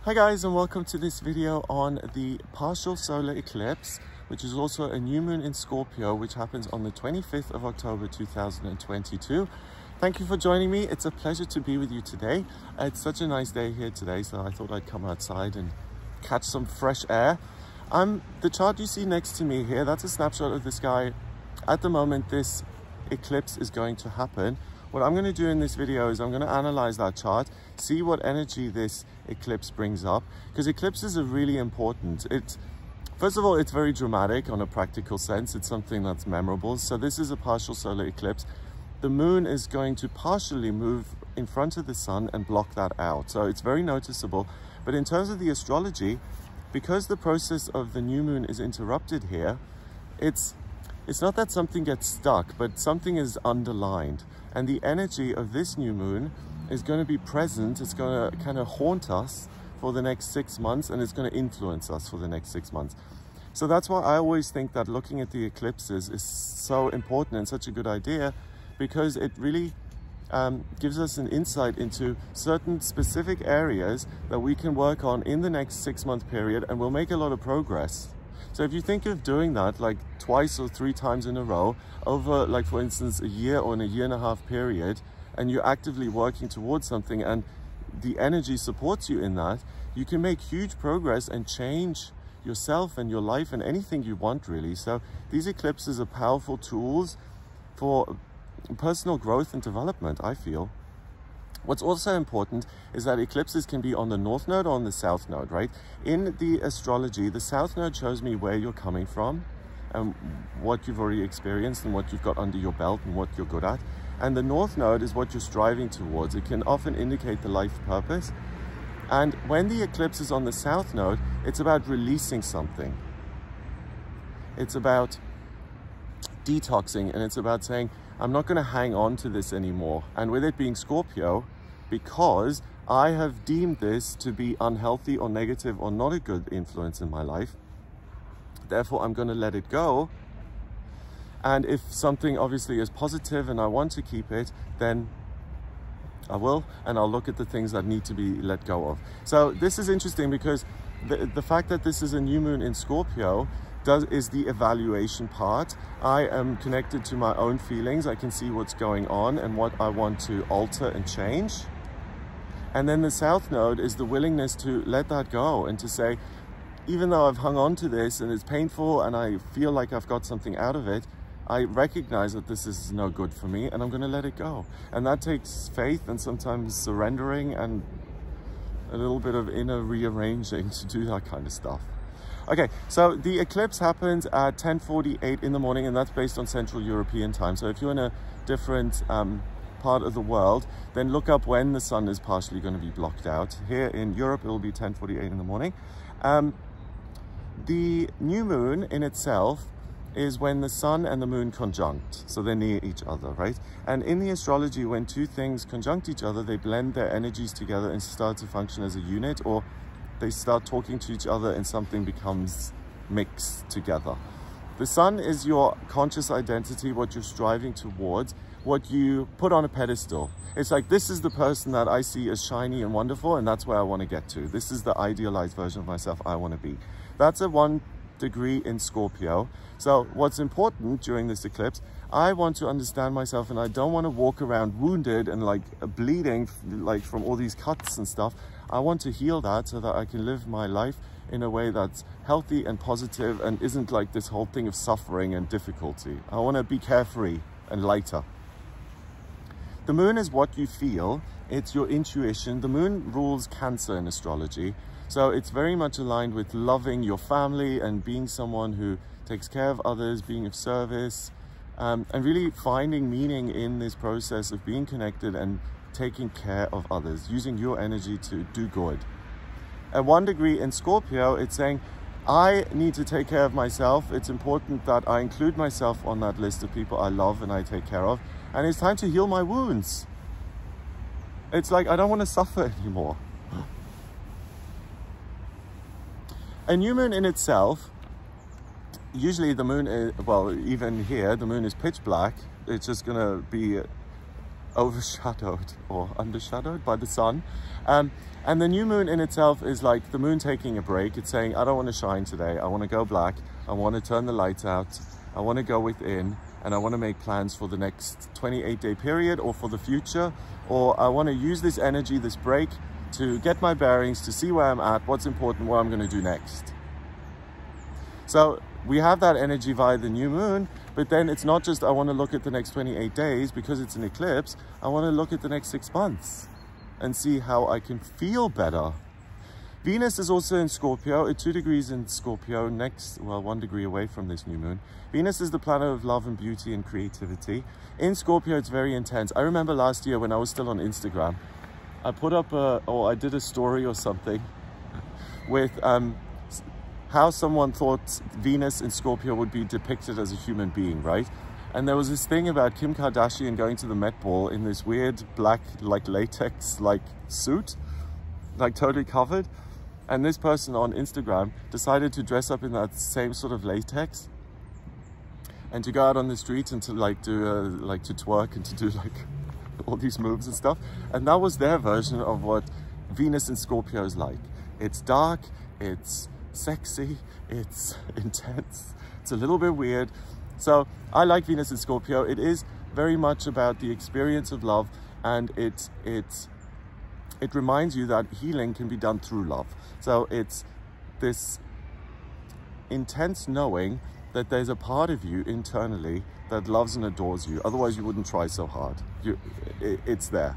Hi guys, and welcome to this video on the partial solar eclipse, which is also a new moon in Scorpio, which happens on the 25th of October 2022. Thank you for joining me. It's a pleasure to be with you today. It's such a nice day here today, so I thought I'd come outside and catch some fresh air. The chart you see next to me here, that's a snapshot of the sky. At the moment, this eclipse is going to happen. What I'm going to do in this video is I'm going to analyze that chart, see what energy this eclipse brings up, because eclipses are really important. First of all, it's very dramatic on a practical sense. It's something that's memorable. So this is a partial solar eclipse. The moon is going to partially move in front of the sun and block that out. So it's very noticeable. But in terms of the astrology, because the process of the new moon is interrupted here, it's not that something gets stuck, but something is underlined. And the energy of this new moon is going to be present. It's going to kind of haunt us for the next 6 months, and it's going to influence us for the next 6 months. So that's why I always think that looking at the eclipses is so important and such a good idea, because it really gives us an insight into certain specific areas that we can work on in the next 6-month period, and we'll make a lot of progress. So if you think of doing that like twice or 3 times in a row over, like for instance, a year or in a 1.5 year period, and you're actively working towards something and the energy supports you in that, you can make huge progress and change yourself and your life and anything you want, really. So these eclipses are powerful tools for personal growth and development, I feel. What's also important is that eclipses can be on the north node or on the south node, right? In the astrology, the south node shows me where you're coming from and what you've already experienced and what you've got under your belt and what you're good at. And the north node is what you're striving towards. It can often indicate the life purpose. And when the eclipse is on the south node, it's about releasing something. It's about detoxing, and it's about saying, I'm not going to hang on to this anymore. And with it being Scorpio, because I have deemed this to be unhealthy or negative or not a good influence in my life, therefore I'm going to let it go. And if something obviously is positive and I want to keep it, then I will, and I'll look at the things that need to be let go of. So this is interesting because the fact that this is a new moon in Scorpio is the evaluation part. I am connected to my own feelings. I can see what's going on and what I want to alter and change. And then the south node is the willingness to let that go and to say, even though I've hung on to this and it's painful and I feel like I've got something out of it, I recognize that this is no good for me and I'm going to let it go. And that takes faith and sometimes surrendering and a little bit of inner rearranging to do that kind of stuff. Okay, so the eclipse happens at 10:48 in the morning, and that's based on Central European time. So if you're in a different part of the world, then look up when the sun is partially going to be blocked out. Here in Europe, it will be 10:48 in the morning. The new moon in itself is when the sun and the moon conjunct, so they're near each other, right? And in the astrology, when two things conjunct each other, they blend their energies together and start to function as a unit, or they start talking to each other and something becomes mixed together. The sun is your conscious identity, what you're striving towards, what you put on a pedestal. It's like, this is the person that I see as shiny and wonderful, and that's where I want to get to. This is the idealized version of myself I want to be. That's at 1 degree in Scorpio. So what's important during this eclipse, I want to understand myself, and I don't want to walk around wounded and like bleeding like from all these cuts and stuff. I want to heal that so that I can live my life in a way that's healthy and positive and isn't like this whole thing of suffering and difficulty. I want to be carefree and lighter. The moon is what you feel. It's your intuition. The moon rules Cancer in astrology. So it's very much aligned with loving your family and being someone who takes care of others, being of service, and really finding meaning in this process of being connected and taking care of others, using your energy to do good. At 1 degree in Scorpio, it's saying, I need to take care of myself. It's important that I include myself on that list of people I love and I take care of. And it's time to heal my wounds. It's like, I don't want to suffer anymore. A new moon in itself, usually the moon is, well, even here, the moon is pitch black. It's just going to be overshadowed or undershadowed by the sun. And the new moon in itself is like the moon taking a break. It's saying, I don't want to shine today. I want to go black. I want to turn the lights out. I want to go within, and I want to make plans for the next 28-day period or for the future. Or I want to use this energy, this break, to get my bearings, to see where I'm at, what's important, what I'm going to do next. So we have that energy via the new moon, but then it's not just I want to look at the next 28 days because it's an eclipse. I want to look at the next 6 months and see how I can feel better. Venus is also in Scorpio, at 2 degrees in Scorpio, next, well, 1 degree away from this new moon. Venus is the planet of love and beauty and creativity. In Scorpio, it's very intense. I remember last year when I was still on Instagram, I put up I did a story or something with how someone thought Venus in Scorpio would be depicted as a human being, right? And there was this thing about Kim Kardashian going to the Met Ball in this weird black, like latex, like suit, like totally covered. And this person on Instagram decided to dress up in that same sort of latex and to go out on the streets and to like do, like to twerk and to do like all these moves and stuff. And that was their version of what Venus in Scorpio is like. It's dark, it's sexy, it's intense, it's a little bit weird. So I like Venus in Scorpio. It is very much about the experience of love, and it reminds you that healing can be done through love. So it's this intense knowing that there's a part of you internally that loves and adores you. Otherwise you wouldn't try so hard. It's there.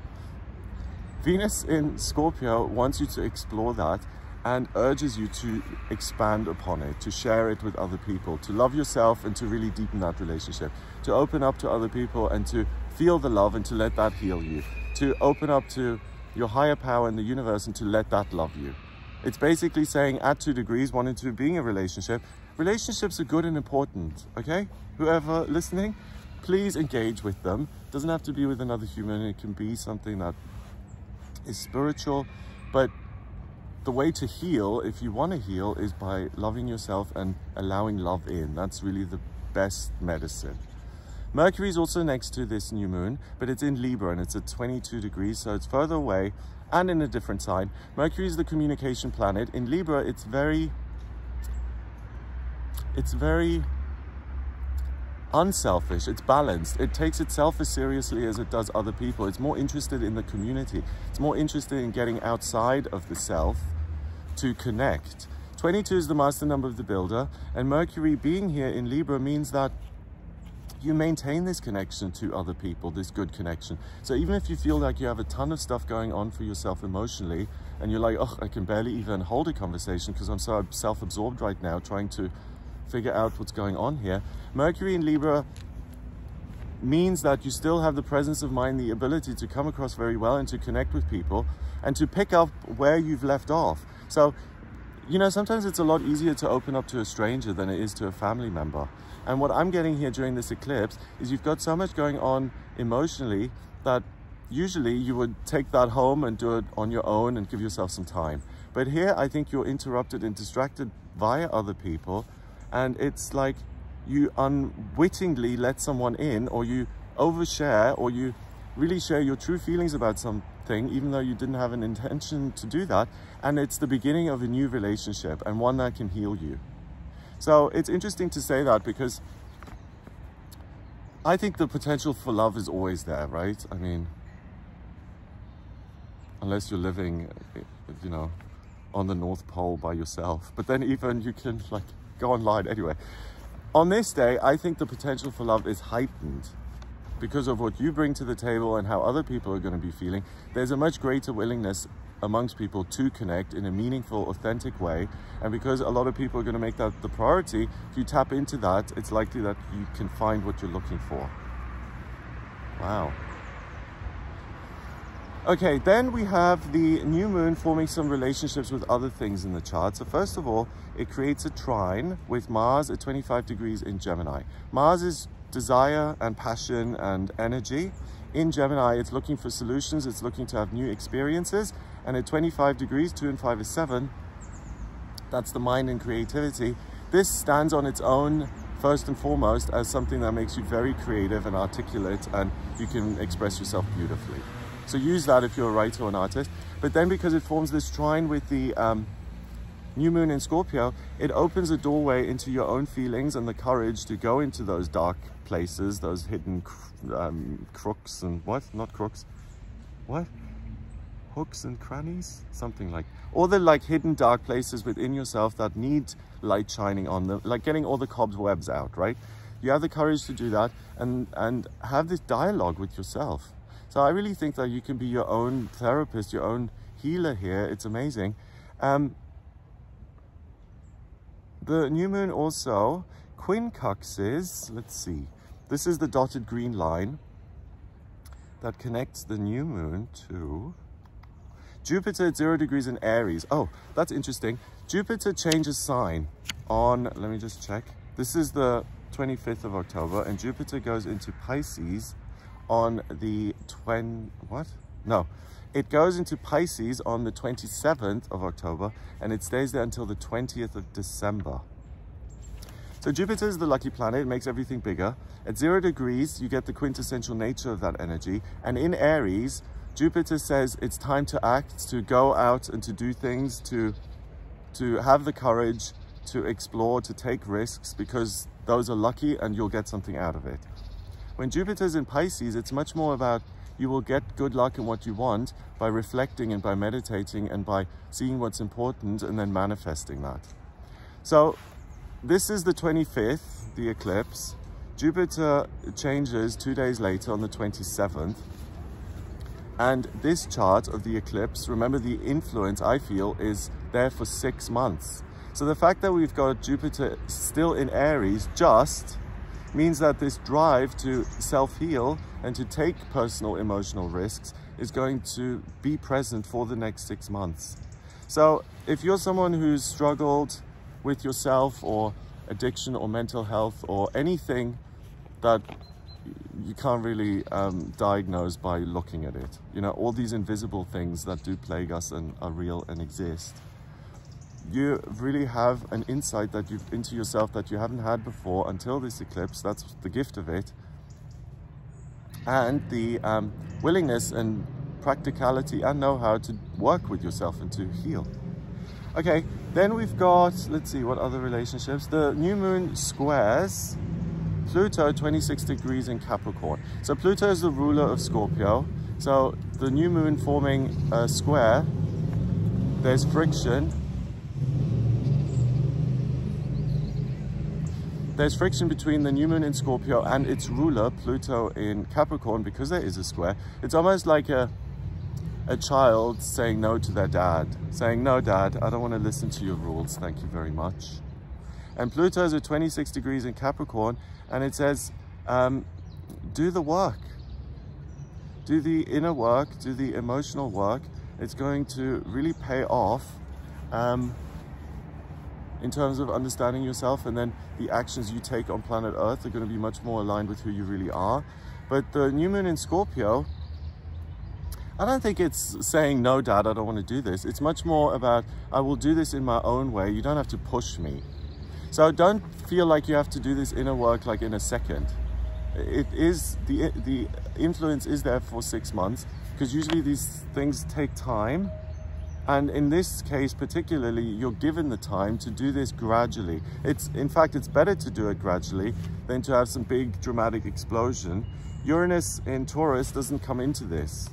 Venus in Scorpio wants you to explore that and urges you to expand upon it, to share it with other people, to love yourself and to really deepen that relationship, to open up to other people and to feel the love and to let that heal you, to open up to your higher power in the universe and to let that love you. It's basically saying at 2 degrees, 1 and 2 being a relationship. Relationships are good and important, okay? Whoever listening, please engage with them. It doesn't have to be with another human. It can be something that is spiritual, but the way to heal, if you want to heal, is by loving yourself and allowing love in. That's really the best medicine. Mercury is also next to this new moon, but it's in Libra and it's at 22 degrees, so it's further away and in a different sign. Mercury is the communication planet. In Libra, it's very unselfish, it's balanced. It takes itself as seriously as it does other people. It's more interested in the community. It's more interested in getting outside of the self to connect. 22 is the master number of the builder, and Mercury being here in Libra means that you maintain this connection to other people, this good connection. So even if you feel like you have a ton of stuff going on for yourself emotionally, and you're like, oh, I can barely even hold a conversation because I'm so self-absorbed right now trying to figure out what's going on here. Mercury in Libra means that you still have the presence of mind, the ability to come across very well and to connect with people and to pick up where you've left off. So, you know, sometimes it's a lot easier to open up to a stranger than it is to a family member. And what I'm getting here during this eclipse is you've got so much going on emotionally that usually you would take that home and do it on your own and give yourself some time. But here, I think you're interrupted and distracted via other people. And it's like you unwittingly let someone in, or you overshare, or you really share your true feelings about something, even though you didn't have an intention to do that. And it's the beginning of a new relationship, and one that can heal you. So it's interesting to say that because I think the potential for love is always there, right? I mean, unless you're living, you know, on the North Pole by yourself. But then even you can like go online anyway. On this day, I think the potential for love is heightened because of what you bring to the table and how other people are going to be feeling. There's a much greater willingness amongst people to connect in a meaningful, authentic way. And because a lot of people are going to make that the priority, if you tap into that, it's likely that you can find what you're looking for. Wow. Okay, then we have the new moon forming some relationships with other things in the chart. So first of all, it creates a trine with Mars at 25 degrees in Gemini. Mars is desire and passion and energy. In Gemini, it's looking for solutions. It's looking to have new experiences. And at 25 degrees, 2 and 5 is 7. That's the mind and creativity. This stands on its own first and foremost as something that makes you very creative and articulate, and you can express yourself beautifully. So use that if you're a writer or an artist. But then because it forms this trine with the New Moon in Scorpio, it opens a doorway into your own feelings and the courage to go into those dark places, those hidden crooks and what? Not crooks. What? Hooks and crannies? Something like, all the like hidden dark places within yourself that need light shining on them, like getting all the cobwebs out, right? You have the courage to do that and have this dialogue with yourself. So I really think that you can be your own therapist, your own healer here. It's amazing. The new moon also quincunxes, let's see, this is the dotted green line that connects the new moon to Jupiter at 0 degrees in Aries. Oh, that's interesting. Jupiter changes sign on, let me just check. This is the 25th of October, and Jupiter goes into Pisces on the it goes into Pisces on the 27th of October, and it stays there until the 20th of December. So Jupiter is the lucky planet. It makes everything bigger. At 0 degrees, you get the quintessential nature of that energy. And in Aries, Jupiter says it's time to act, to go out and to do things, to have the courage, to explore, to take risks, because those are lucky and you'll get something out of it. When Jupiter's in Pisces, it's much more about you will get good luck in what you want by reflecting and by meditating and by seeing what's important and then manifesting that. So this is the 25th, the eclipse. Jupiter changes 2 days later on the 27th. And this chart of the eclipse, remember the influence, I feel, is there for 6 months. So the fact that we've got Jupiter still in Aries just means that this drive to self-heal and to take personal emotional risks is going to be present for the next 6 months. So if you're someone who's struggled with yourself or addiction or mental health or anything that you can't really diagnose by looking at it, you know, all these invisible things that do plague us and are real and exist, you really have an insight that into yourself that you haven't had before until this eclipse. That's the gift of it. And the willingness and practicality and know-how to work with yourself and to heal. Okay, then we've got, let's see, what other relationships? The new moon squares Pluto 26 degrees in Capricorn. So Pluto is the ruler of Scorpio. So the new moon forming a square, there's friction. There's friction between the new moon in Scorpio and its ruler, Pluto in Capricorn, because there is a square. It's almost like a child saying no to their dad, saying, no, Dad, I don't want to listen to your rules. Thank you very much. And Pluto is at 26 degrees in Capricorn, and it says, do the work. Do the inner work, do the emotional work. It's going to really pay off in terms of understanding yourself, and then the actions you take on planet Earth are going to be much more aligned with who you really are. But the new moon in Scorpio, I don't think it's saying, no, Dad, I don't want to do this. It's much more about, I will do this in my own way. You don't have to push me. So don't feel like you have to do this inner work like in a second. It is, the influence is there for 6 months, because usually these things take time. And in this case particularly, you're given the time to do this gradually. In fact, it's better to do it gradually than to have some big dramatic explosion. Uranus in Taurus doesn't come into this.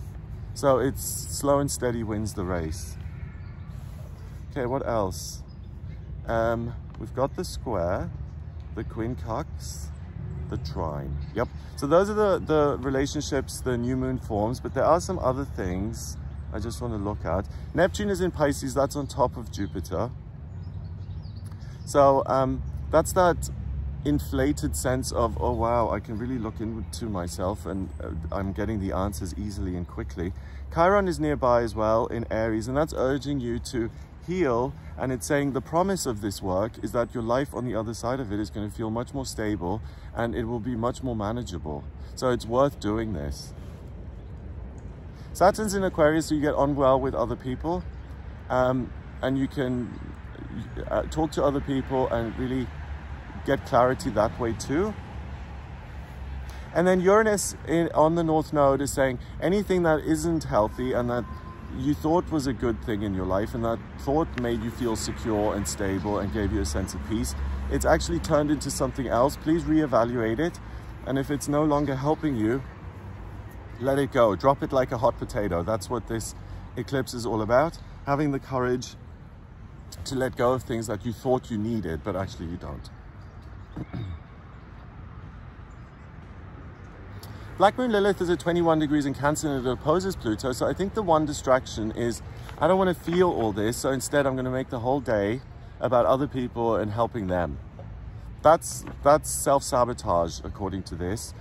So it's slow and steady wins the race. Okay, what else? We've got the square, the quincunx, the trine. Yep. So those are the relationships the new moon forms, but there are some other things I just want to look at. Neptune is in Pisces, that's on top of Jupiter. So that's that inflated sense of, oh wow, I can really look into myself and I'm getting the answers easily and quickly. Chiron is nearby as well in Aries, and that's urging you to heal, and it's saying the promise of this work is that your life on the other side of it is going to feel much more stable and it will be much more manageable. So it's worth doing this. Saturn's in Aquarius, so you get on well with other people, and you can talk to other people and really get clarity that way too. And then Uranus on the North Node is saying anything that isn't healthy and that you thought was a good thing in your life and that thought made you feel secure and stable and gave you a sense of peace, it's actually turned into something else. Please reevaluate it. And if it's no longer helping you, let it go. Drop it like a hot potato. That's what this eclipse is all about. Having the courage to let go of things that you thought you needed, but actually you don't. Black Moon Lilith is at 21 degrees in Cancer and it opposes Pluto. So I think the one distraction is I don't want to feel all this. So instead I'm going to make the whole day about other people and helping them. That's self-sabotage according to this.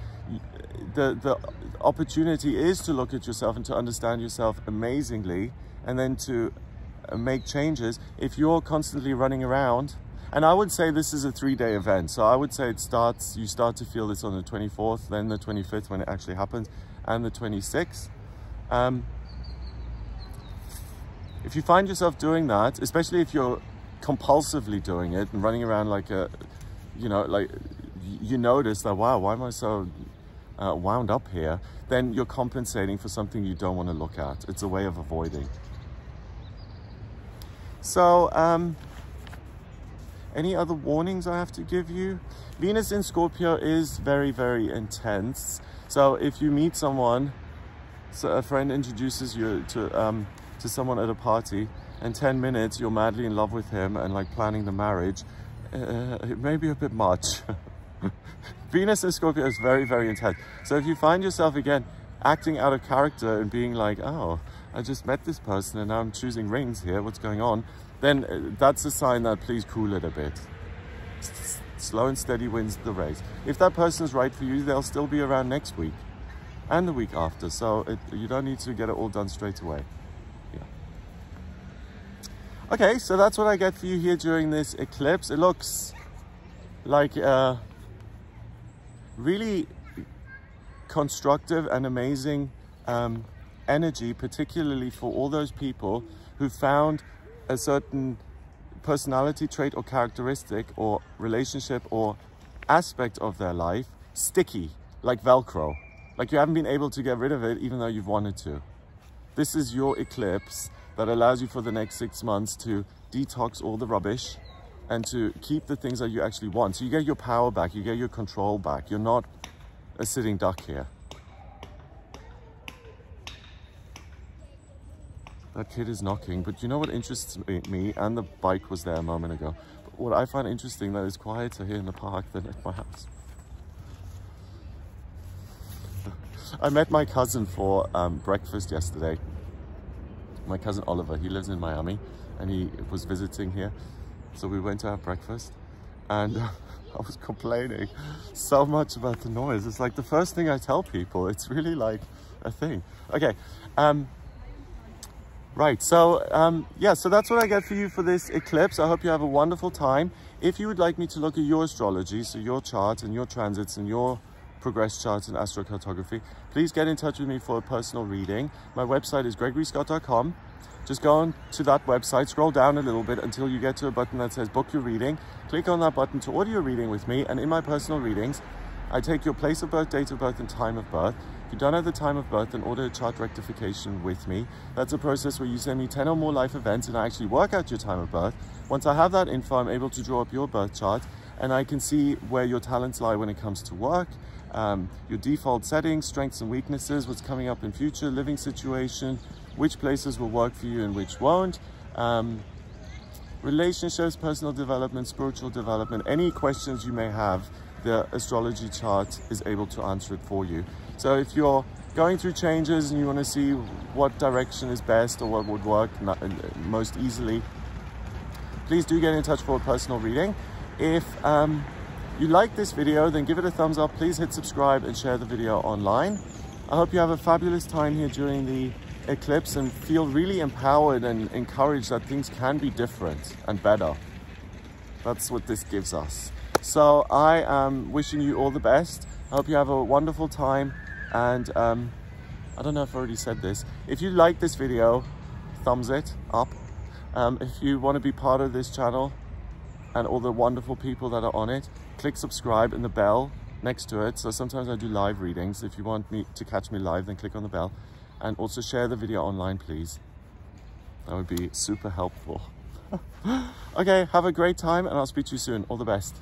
The opportunity is to look at yourself and to understand yourself amazingly and then to make changes. If you're constantly running around, and I would say this is a 3-day event. So I would say you start to feel this on the 24th, then the 25th when it actually happens, and the 26th. If you find yourself doing that, especially if you're compulsively doing it and running around like a, you know, like you notice that, wow, why am I so wound up here? Then you're compensating for something you don't want to look at. It's a way of avoiding. So, any other warnings I have to give you? Venus in Scorpio is very, very intense. So if you meet someone, so a friend introduces you to someone at a party, and 10 minutes you're madly in love with him and like planning the marriage, it may be a bit much. Venus in Scorpio is very, very intense. So if you find yourself again acting out of character and being like, oh, I just met this person and now I'm choosing rings here, what's going on? Then that's a sign that please cool it a bit. Slow and steady wins the race. If that person's right for you, they'll still be around next week and the week after. So you don't need to get it all done straight away. Yeah. Okay, so that's what I get for you here during this eclipse. It looks like really constructive and amazing energy, particularly for all those people who found a certain personality trait or characteristic or relationship or aspect of their life sticky, like Velcro. Like you haven't been able to get rid of it even though you've wanted to. This is your eclipse that allows you for the next 6 months to detox all the rubbish and to keep the things that you actually want. So you get your power back, you get your control back. You're not a sitting duck here. That kid is knocking, but you know what interests me, and the bike was there a moment ago, but what I find interesting that it's quieter here in the park than at my house. I met my cousin for breakfast yesterday. My cousin Oliver, he lives in Miami and he was visiting here. So we went to have breakfast and I was complaining so much about the noise. It's like the first thing I tell people. It's really like a thing. Okay. Right, so yeah, so that's what I get for you for this eclipse. I hope you have a wonderful time. If you would like me to look at your astrology, so your chart and your transits and your progress charts and astrocartography, please get in touch with me for a personal reading. My website is gregoryscott.com. Just go on to that website, scroll down a little bit until you get to a button that says book your reading. Click on that button to order your reading with me, and in my personal readings, I take your place of birth, date of birth, and time of birth. If you don't have the time of birth, then order a chart rectification with me. That's a process where you send me 10 or more life events and I actually work out your time of birth. Once I have that info, I'm able to draw up your birth chart and I can see where your talents lie when it comes to work, your default settings, strengths and weaknesses, what's coming up in future, living situation, which places will work for you and which won't, relationships, personal development, spiritual development, any questions you may have, the astrology chart is able to answer it for you. So if you're going through changes and you want to see what direction is best or what would work most easily, please do get in touch for a personal reading. If you like this video, then give it a thumbs up. Please hit subscribe and share the video online. I hope you have a fabulous time here during the eclipse and feel really empowered and encouraged that things can be different and better. That's what this gives us. So I am wishing you all the best. I hope you have a wonderful time. And I don't know if I already said this. If you like this video, thumbs it up. If you want to be part of this channel, and all the wonderful people that are on it. Click subscribe and the bell next to it. So sometimes I do live readings. If you want me to catch me live, then click on the bell. And also share the video online, please. That would be super helpful. Okay, have a great time and I'll speak to you soon. All the best.